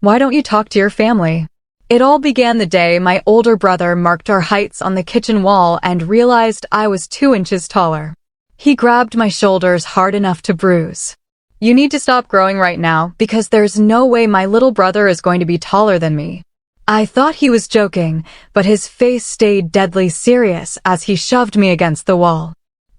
Why don't you talk to your family? It all began the day my older brother marked our heights on the kitchen wall and realized I was 2 inches taller. He grabbed my shoulders hard enough to bruise. You need to stop growing right now because there's no way my little brother is going to be taller than me. I thought he was joking, but his face stayed deadly serious as he shoved me against the wall.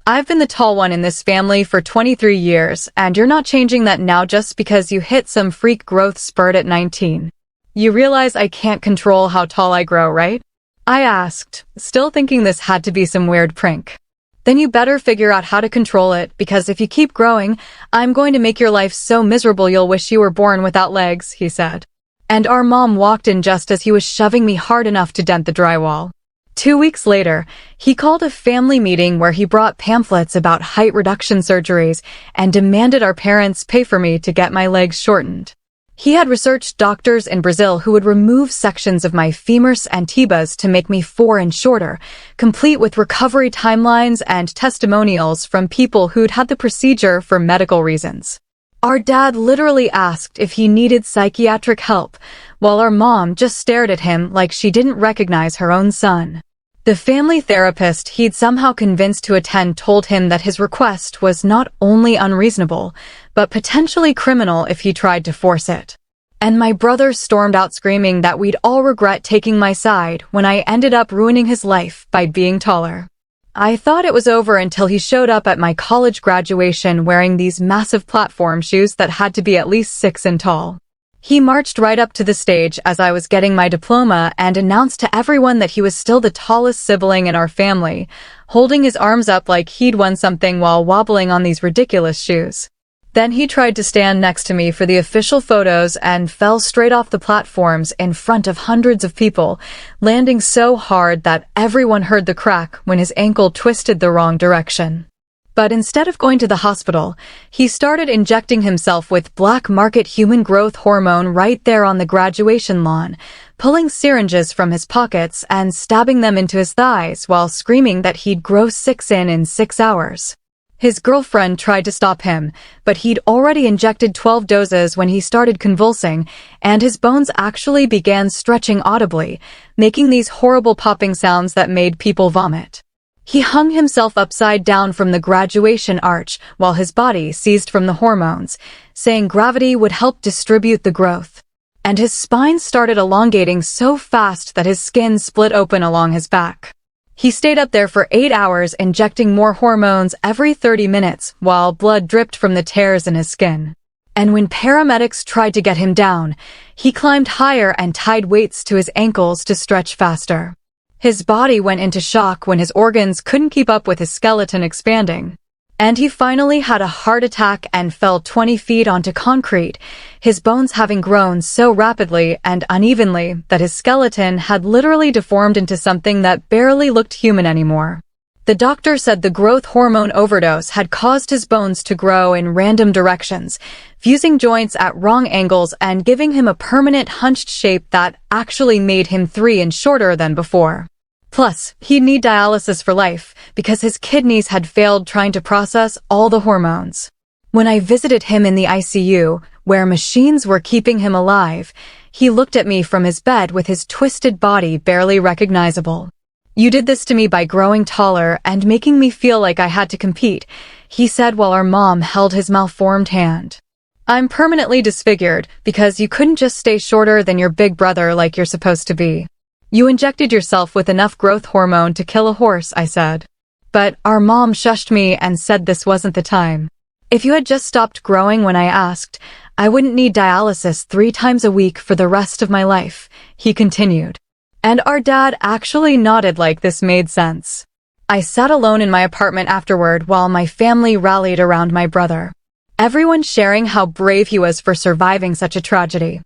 I've been the tall one in this family for 23 years, and you're not changing that now just because you hit some freak growth spurt at 19. You realize I can't control how tall I grow, right? I asked, still thinking this had to be some weird prank. Then you better figure out how to control it, because if you keep growing, I'm going to make your life so miserable you'll wish you were born without legs, he said. And our mom walked in just as he was shoving me hard enough to dent the drywall. 2 weeks later, he called a family meeting where he brought pamphlets about height reduction surgeries and demanded our parents pay for me to get my legs shortened. He had researched doctors in Brazil who would remove sections of my femurs and tibias to make me 4 inches shorter, complete with recovery timelines and testimonials from people who'd had the procedure for medical reasons. Our dad literally asked if he needed psychiatric help, while our mom just stared at him like she didn't recognize her own son. The family therapist he'd somehow convinced to attend told him that his request was not only unreasonable, but potentially criminal if he tried to force it. And my brother stormed out screaming that we'd all regret taking my side when I ended up ruining his life by being taller. I thought it was over until he showed up at my college graduation wearing these massive platform shoes that had to be at least 6 inches tall. He marched right up to the stage as I was getting my diploma and announced to everyone that he was still the tallest sibling in our family, holding his arms up like he'd won something while wobbling on these ridiculous shoes. Then he tried to stand next to me for the official photos and fell straight off the platforms in front of hundreds of people, landing so hard that everyone heard the crack when his ankle twisted the wrong direction. But instead of going to the hospital, he started injecting himself with black market human growth hormone right there on the graduation lawn, pulling syringes from his pockets and stabbing them into his thighs while screaming that he'd grow 6 inches in 6 hours. His girlfriend tried to stop him, but he'd already injected 12 doses when he started convulsing, and his bones actually began stretching audibly, making these horrible popping sounds that made people vomit. He hung himself upside down from the graduation arch while his body seized from the hormones, saying gravity would help distribute the growth. And his spine started elongating so fast that his skin split open along his back. He stayed up there for 8 hours injecting more hormones every 30 minutes while blood dripped from the tears in his skin. And when paramedics tried to get him down, he climbed higher and tied weights to his ankles to stretch faster. His body went into shock when his organs couldn't keep up with his skeleton expanding. And he finally had a heart attack and fell 20 feet onto concrete, his bones having grown so rapidly and unevenly that his skeleton had literally deformed into something that barely looked human anymore. The doctor said the growth hormone overdose had caused his bones to grow in random directions, fusing joints at wrong angles and giving him a permanent hunched shape that actually made him 3 inches shorter than before. Plus, he'd need dialysis for life because his kidneys had failed trying to process all the hormones. When I visited him in the ICU, where machines were keeping him alive, he looked at me from his bed with his twisted body barely recognizable. "You did this to me by growing taller and making me feel like I had to compete," he said while our mom held his malformed hand. "I'm permanently disfigured because you couldn't just stay shorter than your big brother like you're supposed to be. You injected yourself with enough growth hormone to kill a horse," I said. But our mom shushed me and said this wasn't the time. "If you had just stopped growing when I asked, I wouldn't need dialysis 3 times a week for the rest of my life," he continued. And our dad actually nodded like this made sense. I sat alone in my apartment afterward while my family rallied around my brother. Everyone sharing how brave he was for surviving such a tragedy.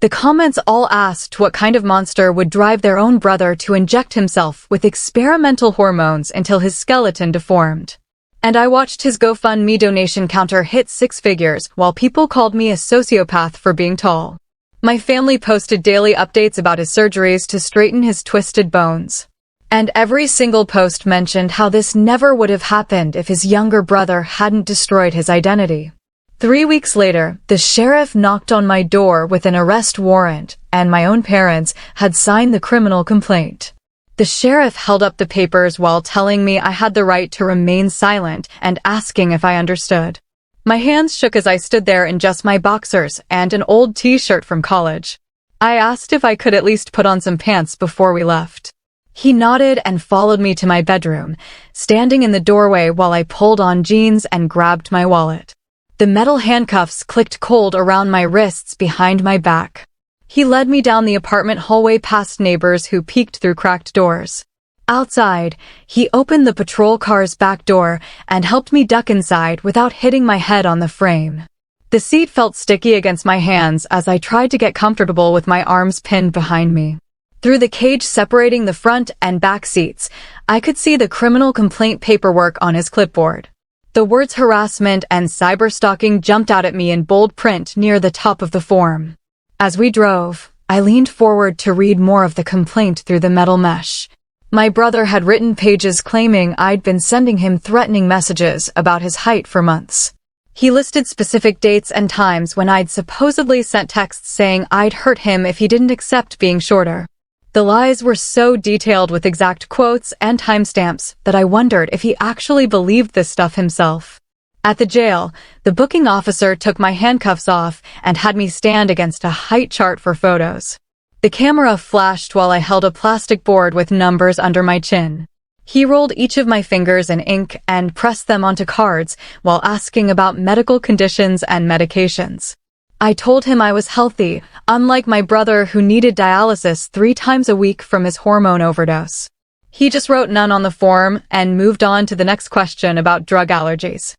The comments all asked what kind of monster would drive their own brother to inject himself with experimental hormones until his skeleton deformed. And I watched his GoFundMe donation counter hit 6 figures while people called me a sociopath for being tall. My family posted daily updates about his surgeries to straighten his twisted bones. And every single post mentioned how this never would have happened if his younger brother hadn't destroyed his identity. 3 weeks later, the sheriff knocked on my door with an arrest warrant, and my own parents had signed the criminal complaint. The sheriff held up the papers while telling me I had the right to remain silent and asking if I understood. My hands shook as I stood there in just my boxers and an old t-shirt from college. I asked if I could at least put on some pants before we left. He nodded and followed me to my bedroom, standing in the doorway while I pulled on jeans and grabbed my wallet. The metal handcuffs clicked cold around my wrists behind my back. He led me down the apartment hallway past neighbors who peeked through cracked doors. Outside, he opened the patrol car's back door and helped me duck inside without hitting my head on the frame. The seat felt sticky against my hands as I tried to get comfortable with my arms pinned behind me. Through the cage separating the front and back seats, I could see the criminal complaint paperwork on his clipboard. The words harassment and cyberstalking jumped out at me in bold print near the top of the form. As we drove, I leaned forward to read more of the complaint through the metal mesh. My brother had written pages claiming I'd been sending him threatening messages about his height for months. He listed specific dates and times when I'd supposedly sent texts saying I'd hurt him if he didn't accept being shorter. The lies were so detailed with exact quotes and timestamps that I wondered if he actually believed this stuff himself. At the jail, the booking officer took my handcuffs off and had me stand against a height chart for photos. The camera flashed while I held a plastic board with numbers under my chin. He rolled each of my fingers in ink and pressed them onto cards while asking about medical conditions and medications. I told him I was healthy, unlike my brother who needed dialysis 3 times a week from his hormone overdose. He just wrote none on the form and moved on to the next question about drug allergies.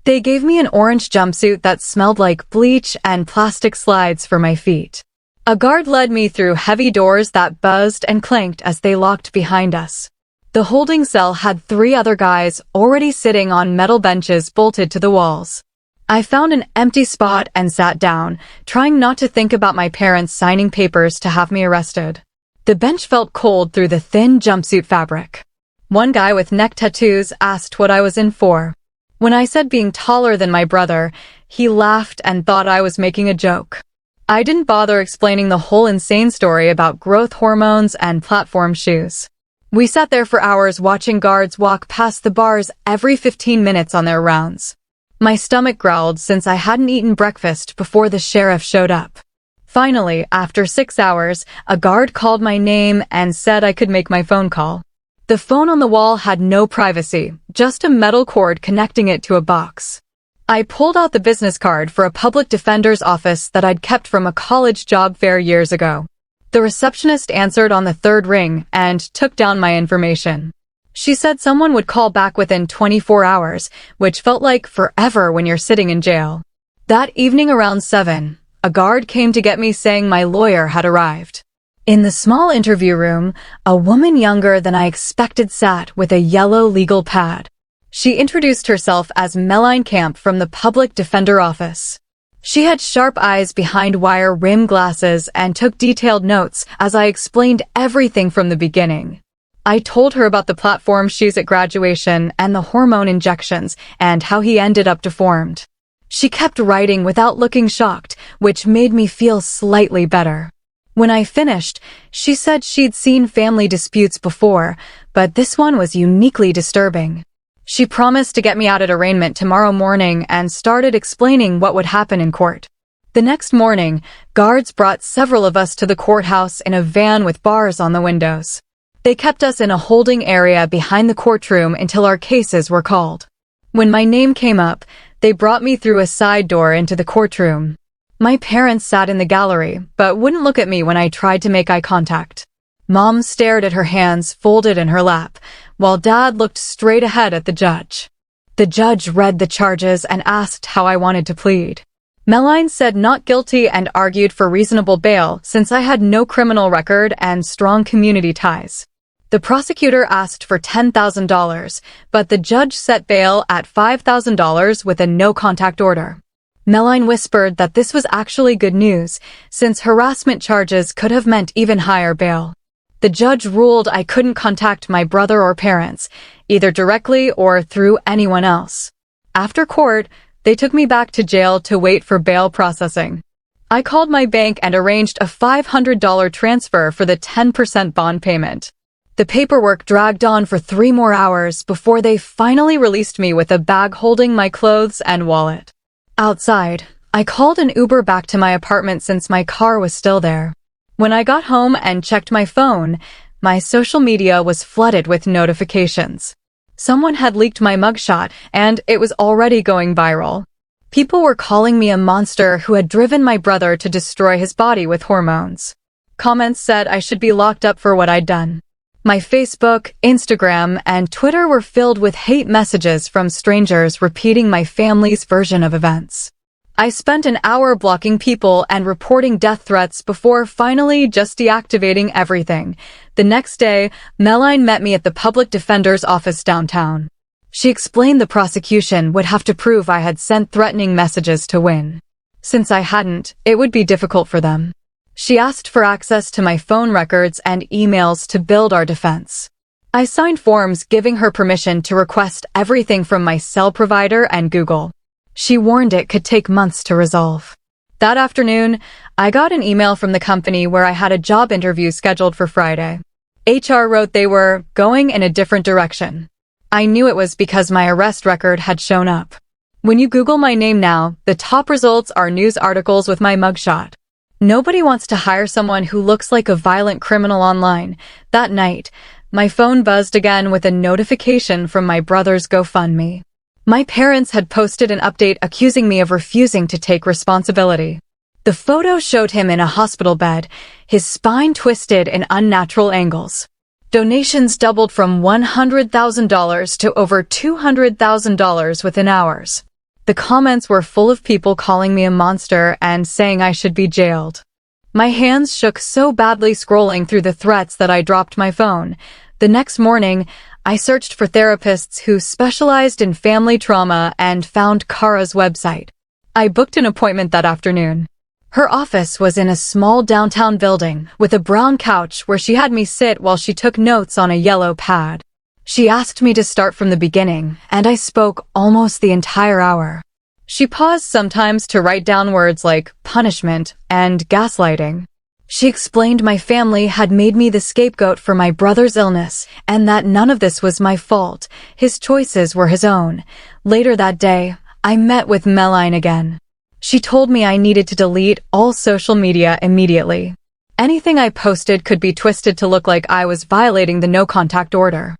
They gave me an orange jumpsuit that smelled like bleach and plastic slides for my feet. A guard led me through heavy doors that buzzed and clanked as they locked behind us. The holding cell had 3 other guys already sitting on metal benches bolted to the walls. I found an empty spot and sat down, trying not to think about my parents signing papers to have me arrested. The bench felt cold through the thin jumpsuit fabric. One guy with neck tattoos asked what I was in for. When I said being taller than my brother, he laughed and thought I was making a joke. I didn't bother explaining the whole insane story about growth hormones and platform shoes. We sat there for hours watching guards walk past the bars every 15 minutes on their rounds. My stomach growled since I hadn't eaten breakfast before the sheriff showed up. Finally, after 6 hours, a guard called my name and said I could make my phone call. The phone on the wall had no privacy, just a metal cord connecting it to a box. I pulled out the business card for a public defender's office that I'd kept from a college job fair years ago. The receptionist answered on the 3rd ring and took down my information. She said someone would call back within 24 hours, which felt like forever when you're sitting in jail. That evening around 7, a guard came to get me saying my lawyer had arrived. In the small interview room, a woman younger than I expected sat with a yellow legal pad. She introduced herself as Melanie Camp from the public defender office. She had sharp eyes behind wire rim glasses and took detailed notes as I explained everything from the beginning. I told her about the platform shoes at graduation and the hormone injections and how he ended up deformed. She kept writing without looking shocked, which made me feel slightly better. When I finished, she said she'd seen family disputes before, but this one was uniquely disturbing. She promised to get me out at arraignment tomorrow morning and started explaining what would happen in court. The next morning, guards brought several of us to the courthouse in a van with bars on the windows. They kept us in a holding area behind the courtroom until our cases were called. When my name came up, they brought me through a side door into the courtroom. My parents sat in the gallery, but wouldn't look at me when I tried to make eye contact. Mom stared at her hands folded in her lap, while Dad looked straight ahead at the judge. The judge read the charges and asked how I wanted to plead. Melanie said not guilty and argued for reasonable bail since I had no criminal record and strong community ties. The prosecutor asked for $10,000, but the judge set bail at $5,000 with a no-contact order. Melanie whispered that this was actually good news, since harassment charges could have meant even higher bail. The judge ruled I couldn't contact my brother or parents, either directly or through anyone else. After court, They took me back to jail to wait for bail processing. I called my bank and arranged a $500 transfer for the 10% bond payment. The paperwork dragged on for 3 more hours before they finally released me with a bag holding my clothes and wallet. Outside, I called an Uber back to my apartment since my car was still there. When I got home and checked my phone, my social media was flooded with notifications. Someone had leaked my mugshot, and it was already going viral. People were calling me a monster who had driven my brother to destroy his body with hormones. Comments said I should be locked up for what I'd done. My Facebook, Instagram, and Twitter were filled with hate messages from strangers repeating my family's version of events. I spent an hour blocking people and reporting death threats before finally just deactivating everything. The next day, Meline met me at the public defender's office downtown. She explained the prosecution would have to prove I had sent threatening messages to win. Since I hadn't, it would be difficult for them. She asked for access to my phone records and emails to build our defense. I signed forms giving her permission to request everything from my cell provider and Google. She warned it could take months to resolve. That afternoon, I got an email from the company where I had a job interview scheduled for Friday. HR wrote they were going in a different direction. I knew it was because my arrest record had shown up. When you Google my name now, the top results are news articles with my mugshot. Nobody wants to hire someone who looks like a violent criminal online. That night, my phone buzzed again with a notification from my brother's GoFundMe. My parents had posted an update accusing me of refusing to take responsibility. The photo showed him in a hospital bed, his spine twisted in unnatural angles. Donations doubled from $100,000 to over $200,000 within hours. The comments were full of people calling me a monster and saying I should be jailed. My hands shook so badly scrolling through the threats that I dropped my phone. The next morning, I searched for therapists who specialized in family trauma and found Kara's website. I booked an appointment that afternoon. Her office was in a small downtown building with a brown couch where she had me sit while she took notes on a yellow pad. She asked me to start from the beginning, and I spoke almost the entire hour. She paused sometimes to write down words like punishment and gaslighting. She explained my family had made me the scapegoat for my brother's illness, and that none of this was my fault. His choices were his own. Later that day, I met with Meline again. She told me I needed to delete all social media immediately. Anything I posted could be twisted to look like I was violating the no-contact order.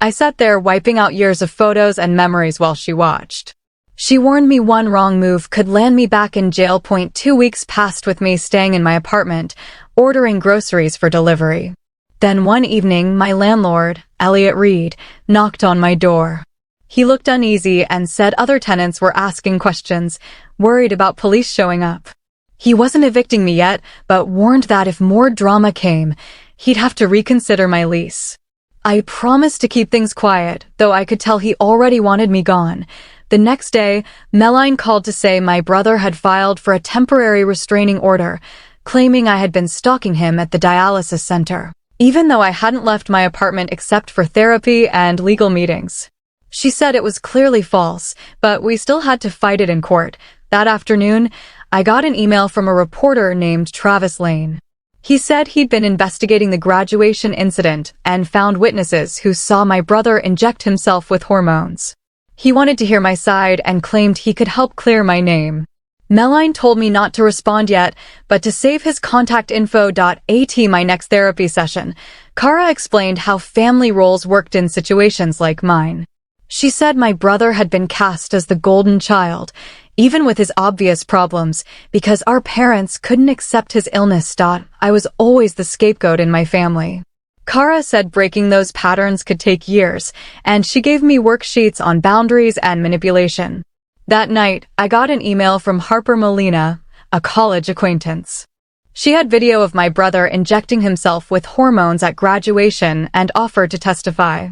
I sat there wiping out years of photos and memories while she watched. She warned me one wrong move could land me back in jail. 2 weeks passed with me staying in my apartment, ordering groceries for delivery. Then one evening, my landlord, Elliot Reed, knocked on my door. He looked uneasy and said other tenants were asking questions, worried about police showing up. He wasn't evicting me yet, but warned that if more drama came, he'd have to reconsider my lease. I promised to keep things quiet, though I could tell he already wanted me gone. The next day, Meline called to say my brother had filed for a temporary restraining order, claiming I had been stalking him at the dialysis center, even though I hadn't left my apartment except for therapy and legal meetings. She said it was clearly false, but we still had to fight it in court. That afternoon, I got an email from a reporter named Travis Lane. He said he'd been investigating the graduation incident and found witnesses who saw my brother inject himself with hormones. He wanted to hear my side and claimed he could help clear my name. Meline told me not to respond yet, but to save his contact info. At my next therapy session, Kara explained how family roles worked in situations like mine. She said my brother had been cast as the golden child, even with his obvious problems, because our parents couldn't accept his illness. I was always the scapegoat in my family. Kara said breaking those patterns could take years, and she gave me worksheets on boundaries and manipulation. That night, I got an email from Harper Molina, a college acquaintance. She had video of my brother injecting himself with hormones at graduation and offered to testify.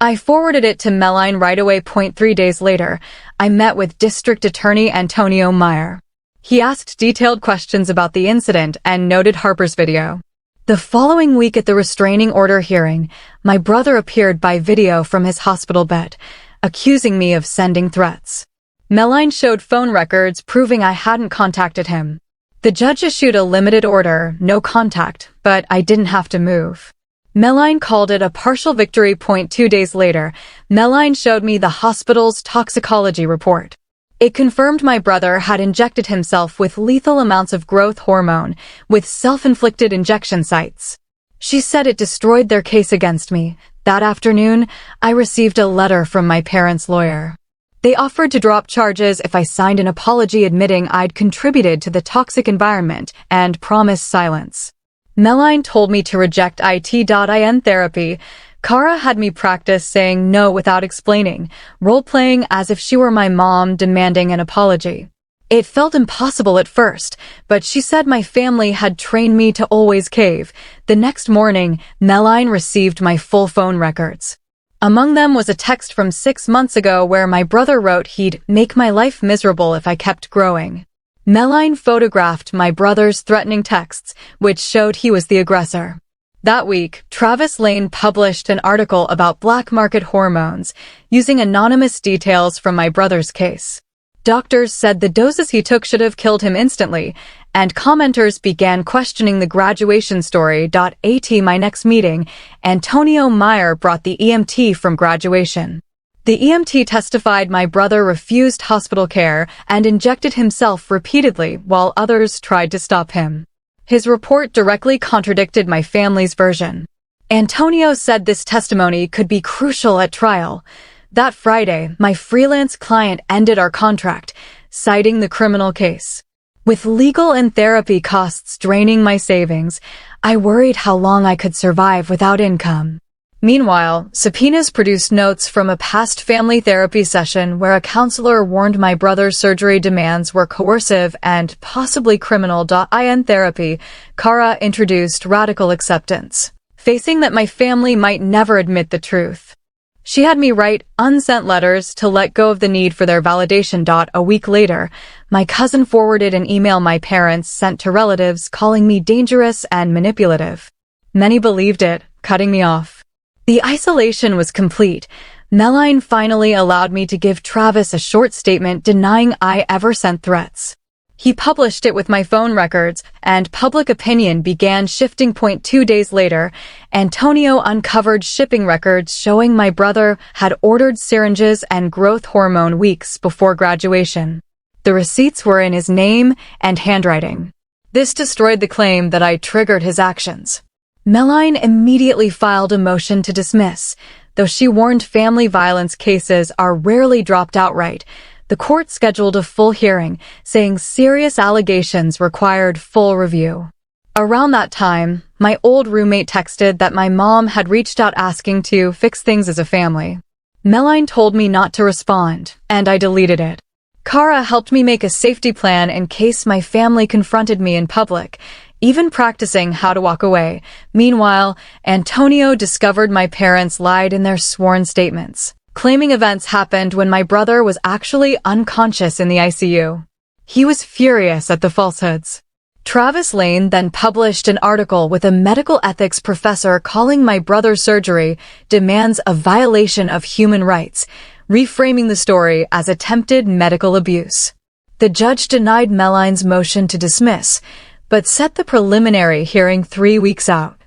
I forwarded it to Meline right away. 3 days later, I met with District Attorney Antonio Meyer. He asked detailed questions about the incident and noted Harper's video. The following week at the restraining order hearing, my brother appeared by video from his hospital bed, accusing me of sending threats. Meline showed phone records proving I hadn't contacted him. The judge issued a limited order, no contact, but I didn't have to move. Meline called it a partial victory. 2 days later, Meline showed me the hospital's toxicology report. It confirmed my brother had injected himself with lethal amounts of growth hormone with self-inflicted injection sites. She said it destroyed their case against me. That afternoon, I received a letter from my parents' lawyer. They offered to drop charges if I signed an apology admitting I'd contributed to the toxic environment and promised silence. Meline told me to reject IT.in therapy. Kara had me practice saying no without explaining, role-playing as if she were my mom demanding an apology. It felt impossible at first, but she said my family had trained me to always cave. The next morning, Meline received my full phone records. Among them was a text from 6 months ago where my brother wrote he'd make my life miserable if I kept growing. Meline photographed my brother's threatening texts, which showed he was the aggressor. That week, Travis Lane published an article about black market hormones, using anonymous details from my brother's case. Doctors said the doses he took should have killed him instantly, and commenters began questioning the graduation story. At my next meeting, Antonio Meyer brought the EMT from graduation. The EMT testified my brother refused hospital care and injected himself repeatedly while others tried to stop him. His report directly contradicted my family's version. Antonio said this testimony could be crucial at trial. That Friday, my freelance client ended our contract, citing the criminal case. With legal and therapy costs draining my savings, I worried how long I could survive without income. Meanwhile, subpoenas produced notes from a past family therapy session where a counselor warned my brother's surgery demands were coercive and possibly criminal. In therapy, Kara introduced radical acceptance, facing that my family might never admit the truth. She had me write unsent letters to let go of the need for their validation. A week later, my cousin forwarded an email my parents sent to relatives calling me dangerous and manipulative. Many believed it, cutting me off. The isolation was complete. Meline finally allowed me to give Travis a short statement denying I ever sent threats. He published it with my phone records, and public opinion began shifting. 2 days later, Antonio uncovered shipping records showing my brother had ordered syringes and growth hormone weeks before graduation. The receipts were in his name and handwriting. This destroyed the claim that I triggered his actions. Meline immediately filed a motion to dismiss. Though she warned family violence cases are rarely dropped outright, the court scheduled a full hearing, saying serious allegations required full review. Around that time, my old roommate texted that my mom had reached out asking to fix things as a family. Meline told me not to respond, and I deleted it. Kara helped me make a safety plan in case my family confronted me in public, even practicing how to walk away. Meanwhile, Antonio discovered my parents lied in their sworn statements, claiming events happened when my brother was actually unconscious in the ICU. He was furious at the falsehoods. Travis Lane then published an article with a medical ethics professor calling my brother's surgery demands a violation of human rights, reframing the story as attempted medical abuse. The judge denied Meline's motion to dismiss, but set the preliminary hearing 3 weeks out.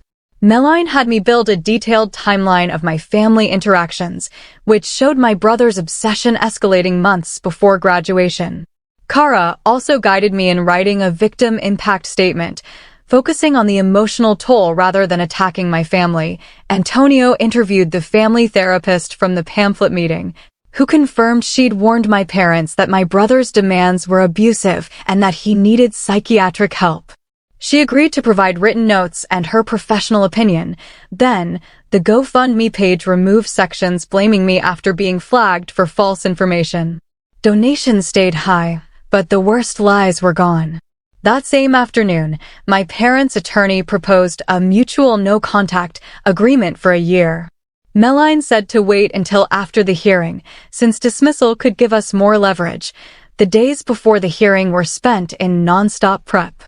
Meline had me build a detailed timeline of my family interactions, which showed my brother's obsession escalating months before graduation. Kara also guided me in writing a victim impact statement, focusing on the emotional toll rather than attacking my family. Antonio interviewed the family therapist from the pamphlet meeting, who confirmed she'd warned my parents that my brother's demands were abusive and that he needed psychiatric help. She agreed to provide written notes and her professional opinion. Then, the GoFundMe page removed sections blaming me after being flagged for false information. Donations stayed high, but the worst lies were gone. That same afternoon, my parents' attorney proposed a mutual no-contact agreement for a year. Meline said to wait until after the hearing, since dismissal could give us more leverage. The days before the hearing were spent in non-stop prep.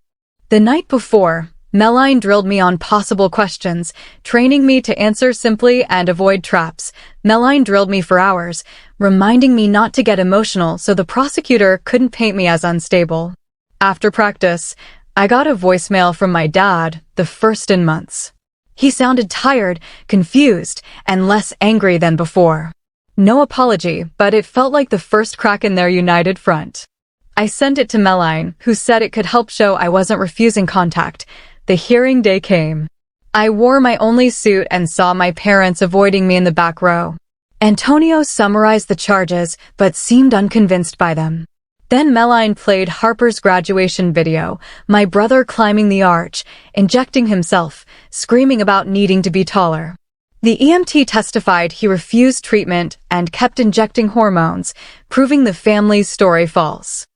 The night before, Meline drilled me on possible questions, training me to answer simply and avoid traps. Meline drilled me for hours, reminding me not to get emotional so the prosecutor couldn't paint me as unstable. After practice, I got a voicemail from my dad, the first in months. He sounded tired, confused, and less angry than before. No apology, but it felt like the first crack in their united front. I sent it to Meline, who said it could help show I wasn't refusing contact. The hearing day came. I wore my only suit and saw my parents avoiding me in the back row. Antonio summarized the charges, but seemed unconvinced by them. Then Meline played Harper's graduation video, my brother climbing the arch, injecting himself, screaming about needing to be taller. The EMT testified he refused treatment and kept injecting hormones, proving the family's story false.